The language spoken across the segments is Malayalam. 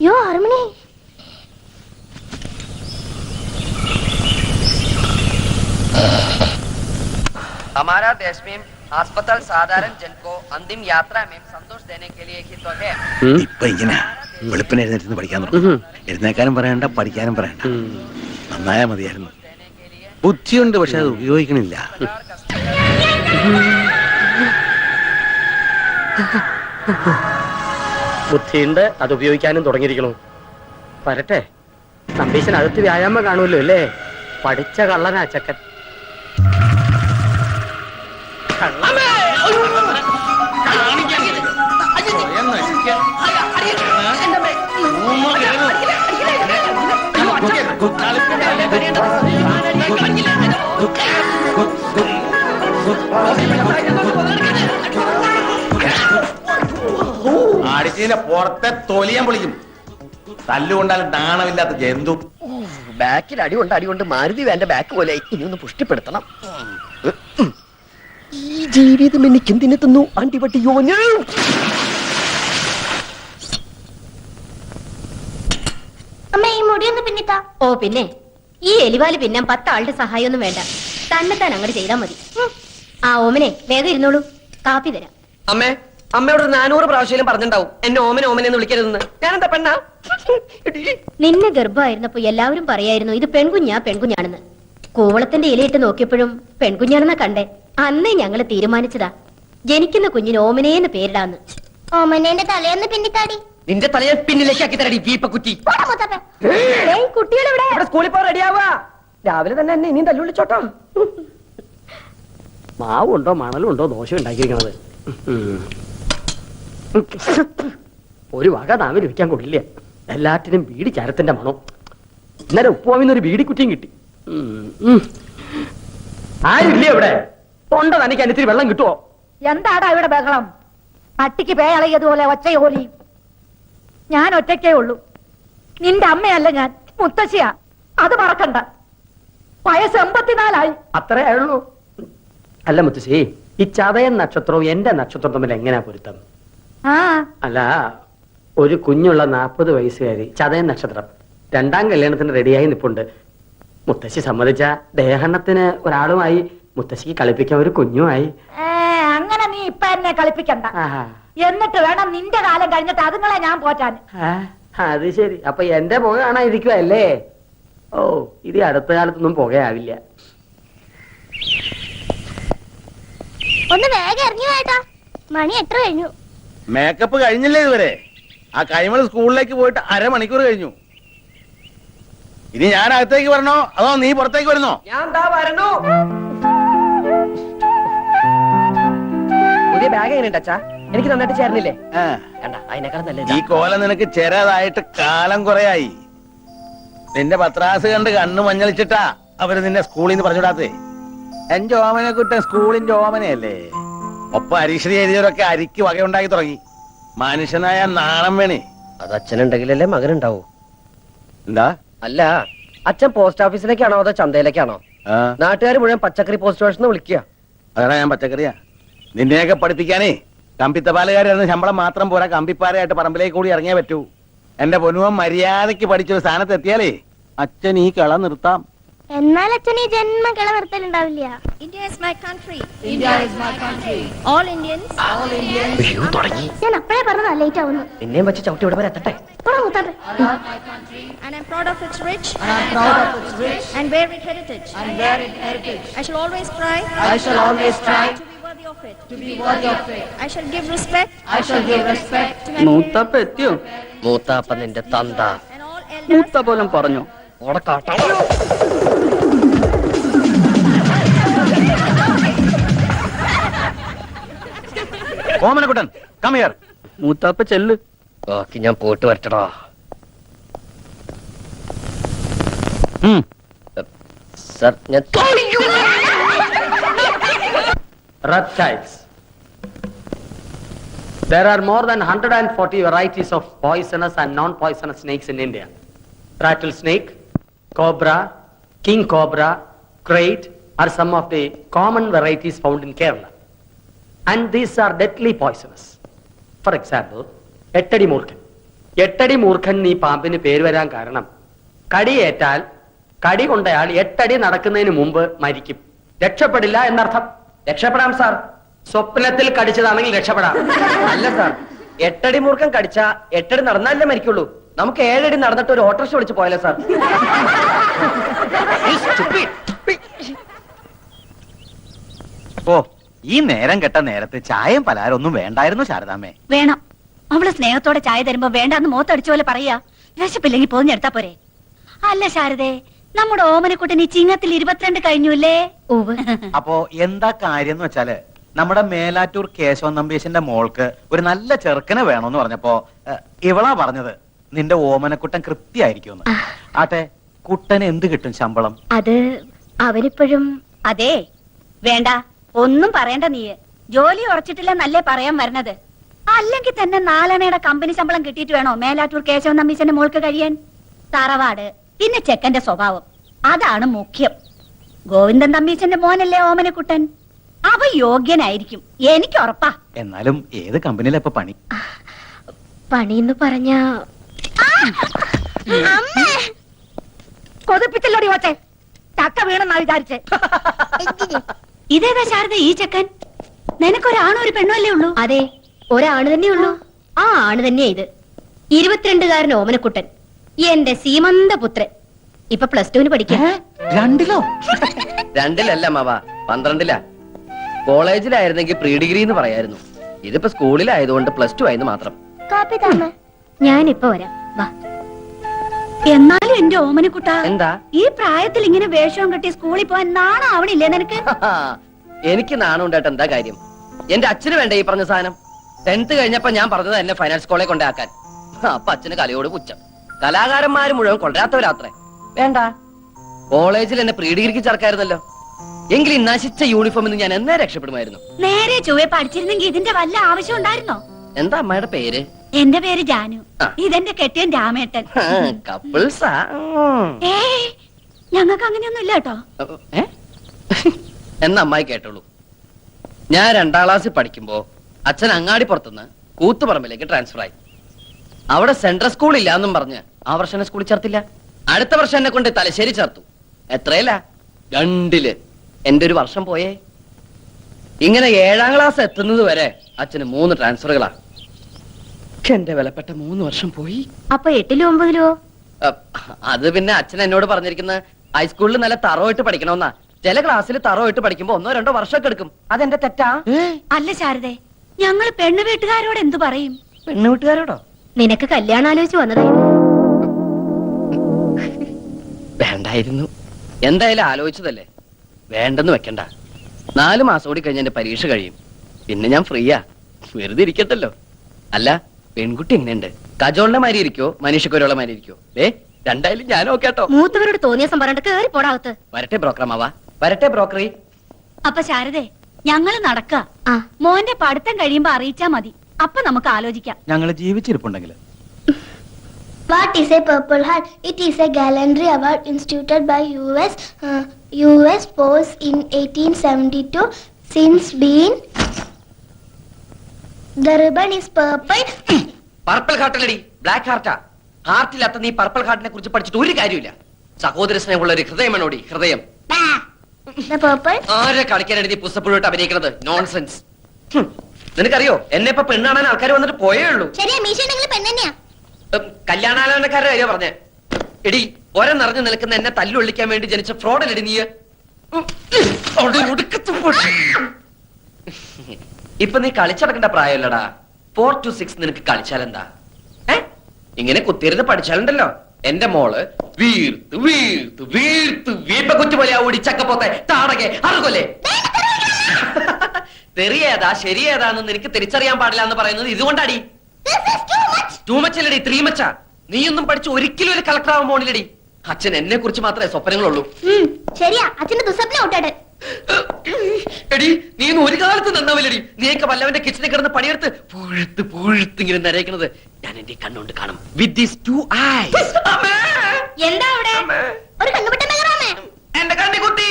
യോ ഹർമണി हमारा देश में अस्पताल साधारण जन को अंतिम यात्रा में संतोष देने के लिए ही तो है. ഇപ്പൊ ഇങ്ങനെ വെളുപ്പിന് എഴുന്നേറ്റ് പഠിക്കാൻ തുടങ്ങും. എഴുന്നേക്കാനും പറയണ്ട, പഠിക്കാനും പറയണ്ട. നന്നായാ മതിയായിരുന്നു. ബുദ്ധിയുണ്ട്, പക്ഷെ അത് ഉപയോഗിക്കണില്ല. ബുദ്ധിയുണ്ട്, അത് ഉപയോഗിക്കാനും തുടങ്ങിയിരിക്കണു. വരട്ടെ, നമ്പീശനകത്ത് വ്യായാമം കാണുമല്ലോ അല്ലേ? പഠിച്ച കള്ളനാ ചക്കൻ. അടിച്ചതിന്റെ പുറത്തെ തൊലിയാൻ പൊളിക്കും. തല്ലുകൊണ്ടാലും നാണമില്ലാത്ത ജന്തു. ബാക്കിൽ അടികൊണ്ട് മാരുതി വേണ്ട ബാക്ക് പോലെ ഇനി ഒന്ന് പുഷ്ടിപ്പെടുത്തണം. ഈ ജീവിതം എനിക്ക് എന്തിനെ തന്നു അണ്ടിപട്ടിയോ? അമ്മ ഈ മുടിയൊന്ന് പിന്നിത്താ. ഓ പിന്നെ ഈ എലിവാല് പിന്നെ 10 ആളുടെ സഹായമൊന്നും വേണ്ട, തന്നെത്താൻ അങ്ങോട്ട് ചെയ്താൽ മതി. ആ ഓമനെ വേഗം ഇരുന്നോളൂ, കാപ്പി തരാം. അമ്മേ, അമ്മയോട് 400 പ്രാവശ്യം പറഞ്ഞിട്ടുണ്ടാവും എന്നെ ഓമനെന്ന് വിളിക്കരുതെന്ന്. ഞാനെന്താ പെണ്ണാ? നിന്നെ ഗർഭമായിരുന്നപ്പോ എല്ലാവരും പറയായിരുന്നു ഇത് പെൺകുഞ്ഞാണെന്ന്. കൂവളത്തിന്റെ ഇലയിട്ട് നോക്കിയപ്പോഴും പെൺകുഞ്ഞാണെന്നാ കണ്ടേ. അന്നേ ഞങ്ങള് തീരുമാനിച്ചതാ ജനിക്കുന്ന കുഞ്ഞിന് ഓമനേന്ന് പേരിടാന്ന്. ഓമനേന്റെ തലയൊന്ന് പിന്നിത്താടി. നിന്റെ തലയെ പിന്നിലേക്ക് ആക്കി തരടി വീപ്പക്കുറ്റി. കുട്ടികളെവിടെ? സ്കൂളിൽ പോ, റെഡിയാവാ. രാവിലെ തന്നെ എന്നെ ഇനിയും തല്ലുവിളിച്ചോട്ടോ. മാവുണ്ടോ മണലുണ്ടോ ദോശ ഉണ്ടാക്കിയിരിക്കണത്? ഒരു വക നാവിൽ വെക്കാൻ കൊള്ളില്ല. എല്ലാറ്റിനും ബീഡി ചരത്തിന്റെ മണം. ഇന്നലെ ഉപ്പുവാമിന്നൊരു ബീഡി കുറ്റിയും കിട്ടി. ആരില്ലേ ഇവിടെ? തൊണ്ട തനിക്ക് അതിന് ഇത്തിരി വെള്ളം കിട്ടുമോ? എന്താടാ ഇവിടെ ബഹളം? പട്ടിക്ക് പേ അളകിയതുപോലെ ഒച്ചയോലി. ഞാൻ ഒറ്റയ്ക്കേ ഉള്ളൂ. നിന്റെ അമ്മയല്ല ഞാൻ, മുത്തശ്ശിയാ. അത് മറക്കണ്ട. വയസ്സ് 84 അത്രേ ആയുള്ളൂ. അല്ല മുത്തശ്ശി, ഈ ചതയൻ നക്ഷത്രവും എന്റെ നക്ഷത്രവും തമ്മിൽ എങ്ങനെയാ പൊരുത്തം? ആ അല്ല, ഒരു കുഞ്ഞുള്ള 40 വയസ്സുകാരി, ചതയൻ നക്ഷത്രം, 2ാം കല്യാണത്തിന് റെഡിയായി നിപ്പുണ്ട്. മുത്തശ്ശി സമ്മതിച്ച ദേഹണ്ണത്തിന് ഒരാളുമായി, മുത്തശ്ശിക്ക് കളിപ്പിക്കാൻ ഒരു കുഞ്ഞുമായി. അങ്ങനെ നീ ഇപ്പൊ എന്നെ കളിപ്പിക്കണ്ട. എന്നിട്ട് വേണം നിന്റെ കാലം കഴിഞ്ഞിട്ട് അതുങ്ങളെ ഞാൻ പോറ്റാൻ. അത് ശരി. അപ്പൊ എന്റെ പുക കാണാതിരിക്കുവല്ലേ? ഓ, ഇത് അടുത്ത കാലത്തൊന്നും പുകയാവില്ല. ഒന്ന് വേഗം ഇറങ്ങി വേട്ടാ, മണി 8 കഴിഞ്ഞു. മേക്കപ്പ് കഴിഞ്ഞില്ലേ ഇതുവരെ? ആ കൈമൾ സ്കൂളിലേക്ക് പോയിട്ട് 1/2 മണിക്കൂർ കഴിഞ്ഞു. ഇനി ഞാൻ അകത്തേക്ക് വരണോ അതോ നീ പുറത്തേക്ക് വരുന്നോ? ഞാൻ വരണു. പുതിയ ബാഗ് എങ്ങനെയുണ്ട് അച്ഛാ? എനിക്ക് നന്നായിട്ട് ചേർന്നില്ലേ? അതിനേക്കാൾ നല്ല ഈ കോലം നിനക്ക് ചെറുതായിട്ട് കാലം കുറയായി. നിന്റെ പത്രാസ് കണ്ട് കണ്ണു മഞ്ഞളിച്ചിട്ടാ അവര് നിന്നെ സ്കൂളിൽ നിന്ന് പറഞ്ഞുവിടാത്തേ. എന്റെ ഓമനെ കുട്ടൻ സ്കൂളിന്റെ ഓമനയല്ലേ. ഒപ്പം അരീക്ഷണി എഴുതിയവരൊക്കെ അരിക്ക് വകയുണ്ടാക്കി തുടങ്ങി. മനുഷ്യനായ നാണം വേണേ. അത് അച്ഛനുണ്ടെങ്കിലല്ലേ മകനുണ്ടാവൂ. എന്താ? അല്ല, അച്ഛൻ പോസ്റ്റ് ഓഫീസിലേക്കാണോ അതോ ചന്തയിലേക്കാണോ? നാട്ടുകാർ മുഴുവൻ പച്ചക്കറി പോസ്റ്റ് സ്റ്റേഷനിൽ വിളിക്കുക. അതാ ഞാൻ പച്ചക്കറിയാ. നിന്നെയൊക്കെ പഠിപ്പിക്കാനേ കമ്പിത്തപാലുകാരായിരുന്ന ശമ്പളം മാത്രം പോരാ, കമ്പിപ്പാരയായിട്ട് പറമ്പിലേക്ക് കൂടി ഇറങ്ങിയേ പറ്റൂ. എന്റെ പൊന്നുവൻ മര്യാദയ്ക്ക് പഠിച്ചൊരു സ്ഥാനത്ത് എത്തിയാലേ അച്ഛൻ ഈ കള നിർത്താം. എന്നാൽ അച്ഛൻ ഈ ജന്മ കിള നിർത്തലുണ്ടാവില്ല. ഞാൻ അപ്പഴേ പറഞ്ഞതാ ലേറ്റ് ആവുന്നു. നിന്നെയും വെച്ച് ചവിട്ടി ഇവിടെ വരെ എത്തട്ടെ. And I'm proud of its rich and varied heritage. I shall always try to be worthy of it. I shall give respect to my മൂത്തപ്പ എത്തിയോ? മൂത്താപ്പ നിന്റെ തന്ത and all elders. മൂത്ത പോലും പറഞ്ഞു. Omanakuttan come here. മൂത്താപ്പ ചെല്ല്. ബാക്കി ഞാൻ പോയിട്ട് വരട്ടടാ. സർ, ഞാൻ Reptiles. There are more than 140 varieties of poisonous and non-poisonous snakes in India. Rattlesnake, cobra, king cobra, crate are some of the common varieties found in Kerala. And these are deadly poisonous. For example 8 അടി മൂർഖൻ. 8 അടി മൂർഖൻ നീ പാമ്പിന് പേര് വരാൻ കാരണം കടിയേറ്റാൽ കടി കൊണ്ടയാൾ 8 അടി നടക്കുന്നതിന് മുമ്പ് മരിക്കും, രക്ഷപ്പെടില്ല എന്നർത്ഥം. രക്ഷപ്പെടാം സാർ. സ്വപ്നത്തിൽ കടിച്ചതാണെങ്കിൽ രക്ഷപ്പെടാം. അല്ല സാർ, 8 അടി മൂർഖം കടിച്ച 8 അടി നടന്നാലേ മരിക്കുള്ളൂ. നമുക്ക് 7 അടി നടന്നിട്ട് ഒരു ഓട്ടോറിക്ഷ വിളിച്ച് പോയാലോ സാർ? ഓ, ഈ നേരം കെട്ട നേരത്ത് ചായയും പലഹാരം ഒന്നും വേണ്ടായിരുന്നു ശാരദാമ്മേ. വേണം. അവള് സ്നേഹത്തോടെ ചായ തരുമ്പോ വേണ്ടാന്ന് മോത്തടിച്ച പോലെ പറയാ. വിശപ്പില്ലെങ്കിൽ പോഞ്ഞെടുത്താ പോരെ. അല്ല ശാരദേ, നമ്മുടെ ഓമനക്കുട്ടൻ ഈ ചിങ്ങത്തിൽ 22 കഴിഞ്ഞുല്ലേ? ഓവ്. അപ്പോ എന്താ കാര്യം എന്ന് വെച്ചാല്, നമ്മുടെ മേലാറ്റൂർ കേശവൻ നമ്പീശന്റെ മോൾക്ക് ഒരു നല്ല ചെറുക്കനെ വേണമെന്ന് പറഞ്ഞപ്പോ ഇവളാ പറഞ്ഞത് നിന്റെ ഓമനക്കുട്ടൻ കൃത്യായിരിക്കും. ആട്ടെ, കുട്ടന് എന്ത് കിട്ടും ശമ്പളം? അത് അവനിപ്പോഴും. അതെ, വേണ്ട, ഒന്നും പറയണ്ട നീ. ജോലി ഉറച്ചിട്ടില്ല നല്ലേ പറയാൻ വരണത്. അല്ലെങ്കിൽ തന്നെ 4 അണയുടെ കമ്പനി ശമ്പളം കിട്ടിയിട്ട് വേണോ മേലാറ്റൂർ കേശവൻ നമ്പീശന്റെ മോൾക്ക് കഴിയാൻ? തറവാട്, പിന്നെ ചെക്കന്റെ സ്വഭാവം, അതാണ് മുഖ്യം. ഗോവിന്ദൻ തമ്പീശന്റെ മോനല്ലേ ഓമനക്കുട്ടൻ? അവ യോഗ്യനായിരിക്കും, എനിക്ക് ഉറപ്പാ. എന്നാലും ഏത് കമ്പനിയിലാ ഇപ്പൊ പണി? പണിന്ന് പറഞ്ഞ കൊതിപ്പിച്ചല്ലോടി ഓട്ടെ, ചക്ക വീണെന്നാ വിചാരിച്ചേ. ഇതേതാ ശാരദ ഈ ചെക്കൻ? നിനക്കൊരാണോ ഒരു പെണ്ണോ അല്ലേ ഉള്ളൂ? അതെ, ഒരാണ് തന്നെ ഉള്ളൂ. ആ ആണ് തന്നെയാ ഇത്. 22-കാരൻ ഓമനക്കുട്ടൻ, എന്റെ സീമന്ത പുത്രൻ. ഇപ്പൊ +2 പഠിക്കാം. 2-ലോ? 2-ലല്ല മാവ, 12-ലാ. കോളേജിലായിരുന്നെങ്കിൽ പ്രീ ഡിഗ്രി എന്ന് പറയായിരുന്നു. ഇതിപ്പോ സ്കൂളിലായതുകൊണ്ട് +2 ആയെന്ന് മാത്രം. കാപ്പി താമ. ഞാനിപ്പോ വരാം, വാ. എന്നാലും എന്റെ ഓമനക്കുട്ട, എന്താ? ഈ പ്രായത്തിൽ ഇങ്ങനെ വേഷവും കെട്ടി സ്കൂളിൽ പോവാൻ നാണാവണില്ലേ നിനക്ക്? എനിക്ക് നാണം ഉണ്ടായിട്ട് എന്താ കാര്യം? എന്റെ അച്ഛന് വേണ്ട ഈ പറഞ്ഞ സാധനം. 10th കഴിഞ്ഞപ്പോ ഞാൻ പറഞ്ഞത് എന്നെ ഫൈനാൻസ് കോളേജ് കൊണ്ടാക്കാൻ. അപ്പൊ അച്ഛന് കലയോട് പുച്ഛം. കലാകാരന്മാര് മുഴുവൻ കൊണ്ടുവരാത്തവരാത്രേ. വേണ്ട, കോളേജിൽ എന്നെ പ്രീ ഡിഗ്രിക്ക് ചേർക്കായിരുന്നല്ലോ. എങ്കിൽ ഈ നശിച്ച യൂണിഫോമിൽ ഞാൻ എന്നേ രക്ഷപ്പെടുമായിരുന്നു. നേരെ ചൊവ്വെ പഠിച്ചിരുന്നെങ്കിൽ ഇതിന്റെ വല്ല ആവശ്യം ഉണ്ടായിരുന്നോ? എന്താ അമ്മയുടെ പേര്? എന്റെ പേര് ജാനു. ആ. ഇതെന്റെ കെട്ടിയൻ രാമേട്ടൻ. കപ്പിൾസാ? ഏയ്, ഞങ്ങൾക്ക് അങ്ങനെയൊന്നും ഇല്ല കേട്ടോ. എന്ന അമ്മായി കേട്ടോളൂ. ഞാൻ 2ാം ക്ലാസ്സിൽ പഠിക്കുമ്പോ അച്ഛൻ അങ്ങാടി പുറത്തുനിന്ന് കൂത്തുപറമ്പിലേക്ക് ട്രാൻസ്ഫർ ആയി. അവിടെ സെൻട്രൽ സ്കൂൾ ഇല്ല എന്നും പറഞ്ഞ് ആ വർഷം എന്നെ സ്കൂളിൽ ചേർത്തില്ല. അടുത്ത വർഷം എന്നെ കൊണ്ട് തലശ്ശേരി ചേർത്തു. എത്രയില്ല? 2-ല്. എന്റെ ഒരു വർഷം പോയേ. ഇങ്ങനെ 7ാം ക്ലാസ് എത്തുന്നത് വരെ അച്ഛന് 3 ട്രാൻസ്ഫറുകളാ. എന്റെ വിലപ്പെട്ട 3 വർഷം പോയി. അപ്പൊ 8-ലോ 9-ലോ? അത് പിന്നെ അച്ഛൻ എന്നോട് പറഞ്ഞിരിക്കുന്നത് ഹൈസ്കൂളിൽ നല്ല തറവായിട്ട് പഠിക്കണമെന്നാ. ചില ക്ലാസ്സിൽ തറവായിട്ട് പഠിക്കുമ്പോ 1 or 2 വർഷമൊക്കെ എടുക്കും. അതെന്റെ തെറ്റാ? അല്ല ശാരദേ, ഞങ്ങള് പെണ്ണു വീട്ടുകാരോട് എന്തു പറയും? പെണ്ണു വീട്ടുകാരോടോ? നിനക്ക് കല്യാണം ആലോചിച്ച് വന്നതായിരുന്നു. വേണ്ടായിരുന്നു. എന്തായാലും ആലോചിച്ചതല്ലേ, വേണ്ടെന്ന് വെക്കണ്ട. 4 മാസം കൂടി കഴിഞ്ഞ എന്റെ പരീക്ഷ കഴിയും. പിന്നെ ഞാൻ ഫ്രീയാ, വെറുതെ ഇരിക്കട്ടല്ലോ. അല്ല, പെൺകുട്ടി എങ്ങനെയുണ്ട്? കജോളിന്റെ മാതിരി ഇരിക്കോ മനീഷക്കൊരുള്ള മാതിരി ഇരിക്കോ? രണ്ടായാലും ഞാൻ ഓക്കേട്ടോ. മൂത്തവരോട് തോന്നിയ പറഞ്ഞിട്ട് കേറി പോടാവത്ത്. വരട്ടെ ബ്രോക്കറമാവാ, വരട്ടെ ബ്രോക്കറി. അപ്പൊ ശാരദേ, ഞങ്ങള് നടക്ക. ആ. മോന്റെ പഠിത്തം കഴിയുമ്പോ അറിയിച്ചാ മതി. അപ്പൊ നമുക്ക് ആലോചിക്കാം. ഞങ്ങള് ജീവിച്ചിരിപ്പുണ്ടെങ്കിൽ. What is a Purple Heart? It is a gallantry award instituted by US Force in 1872. Since been, the ribbon is purple. Purple ഹാർട്ടല്ലടി, ബ്ലാക്ക് ഹാർട്ടാ. ഹാർട്ടില്ലാത്ത നീ പർപ്പിൾ ഹാർട്ടിനെ കുറിച്ച് പഠിച്ചിട്ട് ഒരു കാര്യമില്ല. സഹോദര സ്നേഹമുള്ള ഒരു ഹൃദയമാണോടി ഹൃദയം. The purple. ആരെ കളിക്കാനാണ് നീ പുസ്തകപ്പുഴോട്ട് അഭിനയിക്കുന്നത്? നോൺസെൻസ്. നിനക്കറിയോ, എന്നെ ഇപ്പൊ പെണ്ണാണാൻ ആൾക്കാർ വന്നിട്ട് പോയേ ഉള്ളൂ. ശരിയാ, മീശ ഉണ്ടെങ്കിൽ പെണ്ണെന്നെയാ. കല്യാണാലോചനക്കാരുടെ കാര്യം പറഞ്ഞേ. എടി, ഒരം നിറഞ്ഞു നിൽക്കുന്ന എന്നെ തല്ലുള്ളിക്കാൻ വേണ്ടി ജനിച്ച ഫ്രോഡല്ലടി നീ. ഇപ്പൊ നീ കളിച്ചടക്കേണ്ട പ്രായമല്ലടാ. 4 to 6 നിനക്ക് കളിച്ചാലെന്താ? ഇങ്ങനെ കുത്തിയിരുന്ന് പഠിച്ചാലുണ്ടല്ലോ എന്റെ മോള് വീർത്ത് വീർത്ത് വീർത്ത് വീപ്പക്കുറ്റി പോലെ ഓടി ചക്കപ്പോത്തെ താടകെ അറുകൊല്ലേ. തെറിയേതാ ശരിയേതാന്ന് നിനക്ക് തിരിച്ചറിയാൻ പാടില്ല എന്ന് പറയുന്നത് ഇതുകൊണ്ടാടി. ടൂ മച്ചല്ലടി, 3 മച്ചാ. നീയൊന്നും പഠിച്ച് ഒരിക്കലും ഒരു കളക്ടർ ആവാൻ പോണില്ലടി. അച്ഛൻ എന്നെ കുറിച്ച് മാത്രമേ സ്വപ്നങ്ങളുള്ളൂ. ശരിയാ, അച്ഛന്റെ ദുസ്വപ്നം ഔട്ടാട്. എടി, നീ ഇന്ന് ഒരു കാലത്ത് നന്നാവില്ലടി. നീയൊക്കെ വല്ലവന്റെ കിച്ചണിൽ കിടന്ന് പണിയെടുത്ത് പുഴുത്ത് പുഴുത്ത് ഇങ്ങനെ നരയ്ക്കുന്നത് ഞാൻ എന്റെ കണ്ണുകൊണ്ട് കാണും. With these 2 eyes. എന്താ അവിടെ? ഒരു കണ്ണുപെട്ട മെഗറാമേ. എന്റെ കണ്ണി കുത്തി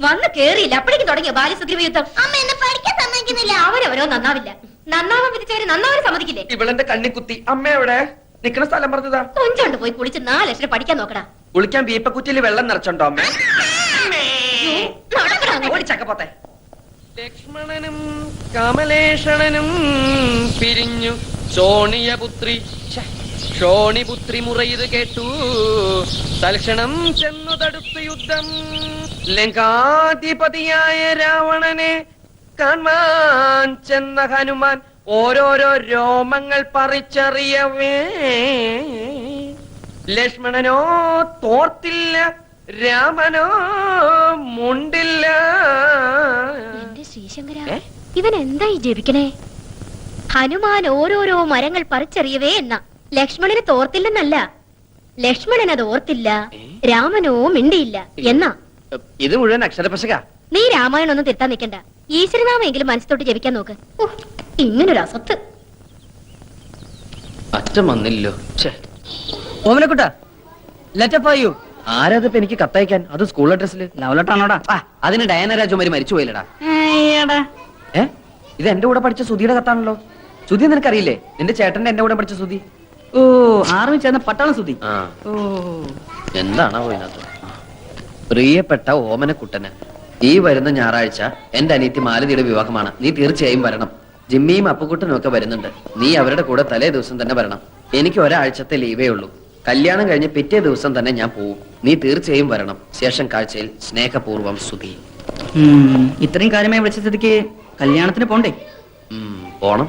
വന്ന് കേറിയില്ല, അപ്പോഴേക്കും തുടങ്ങിയ ബാല്യസുഗ്രീവ യുദ്ധം. അമ്മ എന്നെ പഠിക്കാൻ സമ്മതിക്കുന്നില്ല. അവരവരോ നന്നാവില്ല. നന്നാവാൻ വിധിച്ചവര് നന്നാവാൻ സമ്മതിക്കില്ലേ? ഇവളെന്റെ കണ്ണി കുത്തി. അമ്മ എവിടെ? നിക്കണ സ്ഥലം പറഞ്ഞതാ. കൊഞ്ചോണ്ട് പോയി കുളിച്ച് 4 ലക്ഷം പഠിക്കാൻ നോക്കടാ. കുളിക്കാൻ വീപ്പക്കുറ്റിയിൽ വെള്ളം നിറച്ചുണ്ടോ അമ്മ? നടക്കടാ അങ്ങോട്ട്. ഓടിച്ചക്കപ്പോത്തെ. ലക്ഷ്മണനും കമലേഷണനും പിരിഞ്ഞു ശോണിയപുത്രി ശോണിപുത്രി മുറയത് കേട്ടു തൽക്ഷണം ചെന്നു തടുത്തു യുദ്ധം. ലങ്കാധിപതിയായ രാവണനെ കാണാൻ ചെന്ന ഹനുമാൻ ഓരോരോ രോമങ്ങൾ പറിച്ചറിയവേ ലക്ഷ്മണനോ തോർത്തില്ല, രാമനോ മുണ്ടില്ല. എന്റെ ശ്രീശങ്കര, ഇവൻ എന്തായി ജപിക്കണേ? ഹനുമാൻ ഓരോരോ മരങ്ങൾ പറിച്ചെറിയവേ എന്ന ലക്ഷ്മണന് തോർത്തില്ലെന്നല്ല, ലക്ഷ്മണൻ അത് ഓർത്തില്ല, രാമനോ മിണ്ടിയില്ല എന്നാ. ഇത് മുഴുവൻ അക്ഷരപശക. നീ രാമായണം ഒന്നും തിരുത്താൻ നിൽക്കണ്ട. ഈശ്വരനാമെങ്കിലും മനസ്സോട്ട് ജപിക്കാൻ നോക്ക്. ഇങ്ങനൊരു അസത്ത്. അച്ഛൻ വന്നില്ലോ. ഓമനക്കുട്ട ലെറ്റപ്പായു ആരാതിപ്പോ എനിക്ക് കത്തയക്കാൻ? അത് സ്കൂൾ അഡ്രസ്സില്. ലവലട്ടാണോടാ? അതിന് ഡയന രാജകുമാരി മരിച്ചു പോയില്ലടാ. ഇത് എന്റെ കൂടെ പഠിച്ച സുധിയുടെ കത്താണല്ലോ. സുധി നിനക്കറിയില്ലേ? നിന്റെ ചേട്ടന്റെ എന്റെ കൂടെ പഠിച്ച സുധി. ഓ, ആർമി ചേർന്ന പട്ടാള സുധി. ഓ, എന്താണോ ഇതിനകത്ത്? പ്രിയപ്പെട്ട ഓമനക്കുട്ടന്, ഈ വരുന്ന ഞായറാഴ്ച എന്റെ അനിയത്തി മാലതിയുടെ വിവാഹമാണ്. നീ തീർച്ചയായും വരണം. ജിമ്മിയും അപ്പുക്കുട്ടനും ഒക്കെ വരുന്നുണ്ട്. നീ അവരുടെ കൂടെ തലേ ദിവസം തന്നെ വരണം. എനിക്ക് ഒരാഴ്ചത്തെ ലീവേ ഉള്ളൂ. കല്യാണം കഴിഞ്ഞ് പിറ്റേ ദിവസം തന്നെ ഞാൻ പോവും. നീ തീർച്ചയായും വരണം. ശേഷം കാഴ്ചയിൽ സ്നേഹപൂർവ്വം സുധി. ഇത്രയും കാര്യമായി വിളിച്ച സ്ഥിതിക്ക് കല്യാണത്തിന് പോണ്ടേ? പോണം.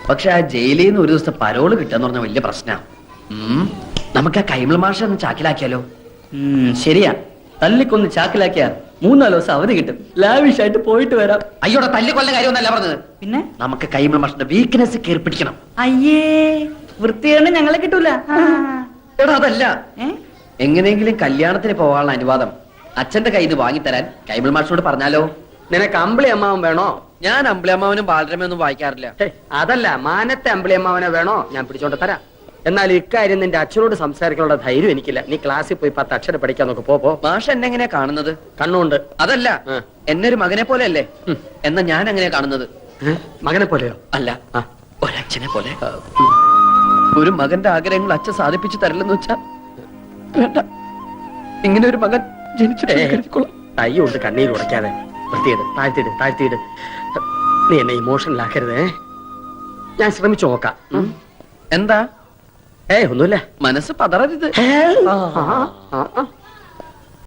പക്ഷെ ആ ജയിലിൽ നിന്ന് ഒരു ദിവസത്തെ പരോള് കിട്ടാന്ന് പറഞ്ഞ വലിയ പ്രശ്നമാണ്. നമുക്ക് ആ കൈമൾ മാഷ ഒന്ന് ചാക്കിലാക്കിയാലോ? ശരിയാ, തല്ലിക്കൊന്ന് ചാക്കിലാക്കിയാ 3-4 ദിവസം അവധി കിട്ടും. ലാവിഷായിട്ട് പോയിട്ട് വരാം. അയ്യോടെ തല്ലിക്കൊല്ല കാര്യമൊന്നല്ല പറഞ്ഞത്. പിന്നെ നമുക്ക് കൈമൾ മാഷിന്റെ വീക്ക്നെസ് കയറി പിടിക്കണം. അയ്യേ, വൃത്തിയാണ് ഞങ്ങളെ കിട്ടൂല. എടാ അതല്ല, എങ്ങനെയെങ്കിലും കല്യാണത്തിന് പോകാനുള്ള അനുവാദം അച്ഛന്റെ കയ്യിൽ നിന്ന് വാങ്ങിത്തരാൻ കൈമൾ മാഷിനോട് പറഞ്ഞാലോ? നിനക്ക് അമ്പിളി അമ്മാവൻ വേണോ? ഞാൻ അമ്പിളിയമ്മാവനും ബാലരമയൊന്നും വായിക്കാറില്ല. അതല്ല, മാനത്തെ അമ്പിളി അമ്മാവനെ വേണോ? ഞാൻ പിടിച്ചോണ്ട് തരാം. എന്നാൽ ഇക്കാര്യം നിന്റെ അച്ഛനോട് സംസാരിക്കാനുള്ള ധൈര്യം എനിക്കില്ല. നീ ക്ലാസ്സിൽ പോയി 10 അക്ഷരം പഠിക്കാൻ നോക്ക്. പോ. മാഷ് എന്നെ എങ്ങനെയാ കാണുന്നത്? കണ്ണുണ്ട്. അതല്ല, എന്നെ ഒരു മകനെ പോലെ അല്ലേ? എന്നാ ഞാൻ എങ്ങനെയാ കാണുന്നത്? മകനെ പോലെയോ? അല്ല, ഒരച്ഛനെ പോലെ. ഒരു മകന്റെ ആഗ്രഹങ്ങൾ അച്ഛൻ സാധിപ്പിച്ചു തരില്ലെന്ന് വെച്ചാ വേണ്ട. ഇങ്ങനെ ഒരു മകൻ ജനിച്ചിട്ട് തൈ കൊണ്ട് കണ്ണീര് ഉടയ്ക്കാതെ വൃത്തിയിട്. താഴ്ത്തിയിട്. നീ എന്നെ ഇമോഷണൽ ആക്കരുതേ. ഞാൻ ശ്രമിച്ചു നോക്കാം. എന്താ? ഒന്നുമില്ല. മനസ്സ് പതറരുത്.